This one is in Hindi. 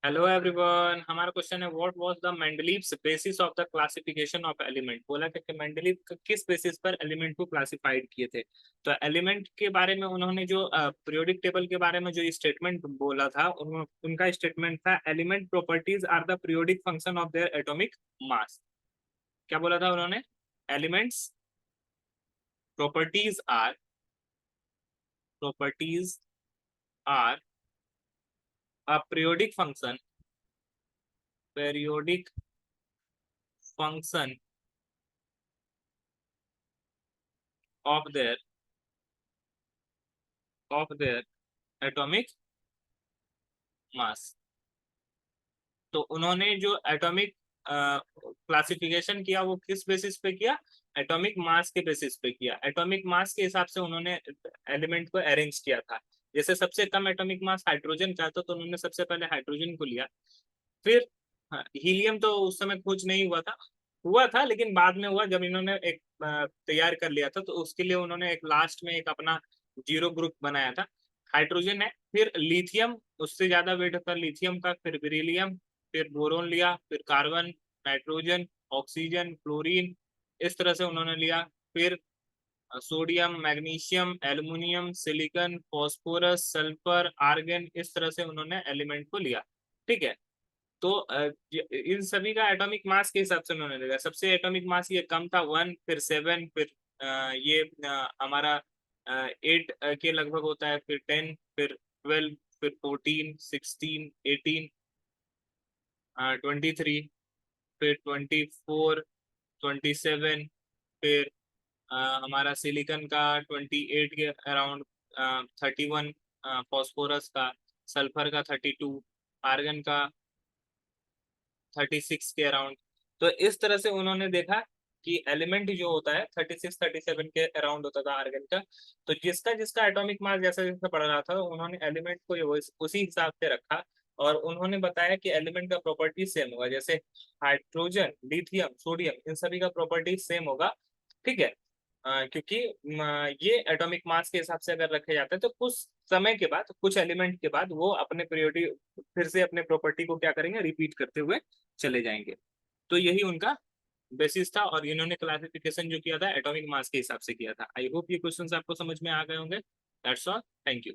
हेलो एवरीवन, हमारा क्वेश्चन है what was the Mendeleev's basis of the classification of element. बोला कि मेंडलीव किस बेसिस पर एलिमेंट को क्लासिफाइड किए थे। तो एलिमेंट के बारे में उन्होंने जो पीरियोडिक टेबल के बारे में जो स्टेटमेंट बोला था, उनका स्टेटमेंट था element properties are the periodic function of their atomic mass. क्या बोला था उन्होंने? Elements properties are properties are a periodic function of their atomic mass. तो उन्होंने जो एटॉमिक क्लासिफिकेशन किया वो किस बेसिस पे किया? एटॉमिक मास के बेसिस पे किया। एटॉमिक मास के हिसाब से उन्होंने एलिमेंट को अरेंज किया था। जैसे सबसे कम एटॉमिक मास हाइड्रोजन का था, तो उन्होंने सबसे पहले हाइड्रोजन को लिया। फिर हीलियम तो उस समय खोज नहीं हुआ था, लेकिन बाद में हुआ जब इन्होंने एक तैयार कर लिया था, तो उसके लिए उन्होंने एक लास्ट में एक अपना जीरो ग्रुप बनाया था। हाइड्रोजन है, फिर लिथियम, उससे ज्यादा वेट था लिथियम का, फिर बेरिलियम, फिर बोरोन लिया, फिर कार्बन, नाइट्रोजन, ऑक्सीजन, क्लोरीन, इस तरह से उन्होंने लिया। फिर sodium, magnesium, aluminium, silicon, phosphorus, sulphur, argon, इस तरह से उन्होंने एलिमेंट को लिया। ठीक है। तो इन सभी का एटॉमिक मास के हिसाब से उन्होंने लिया। सबसे एटॉमिक मास ये कम था 1, फिर 7, फिर ये हमारा 8 के लगभग होता है, फिर 10, फिर 12, फिर 14, 16, 18, 23, फिर 24, 27, फिर हमारा सिलिकॉन का 28 के अराउंड, 31 फॉस्फोरस का, सल्फर का 32, आर्गन का 36 के अराउंड। तो इस तरह से उन्होंने देखा कि एलिमेंट जो होता है 36 37 के अराउंड होता था आर्गन का। तो जिसका जिसका एटॉमिक मास जैसा जैसा बढ़ रहा था, उन्होंने एलिमेंट को उसी हिसाब से रखा। और उन्होंने बताया कि एलिमेंट का प्रॉपर्टी सेम होगा, जैसे हाइड्रोजन, लिथियम, सोडियम, इन सभी का प्रॉपर्टी सेम होगा। ठीक है। क्योंकि ये एटॉमिक मास के हिसाब से अगर रखे जाते हैं, तो कुछ समय के बाद, कुछ एलिमेंट के बाद वो अपने पीरियोडिक फिर से अपने प्रॉपर्टी को क्या करेंगे, रिपीट करते हुए चले जाएंगे। तो यही उनका बेसिस था, और इन्होंने क्लासिफिकेशन जो किया था एटॉमिक मास के हिसाब से किया था। आई होप ये क्वेश्चंस आपको समझ में आ गए होंगे। That's all, thank you.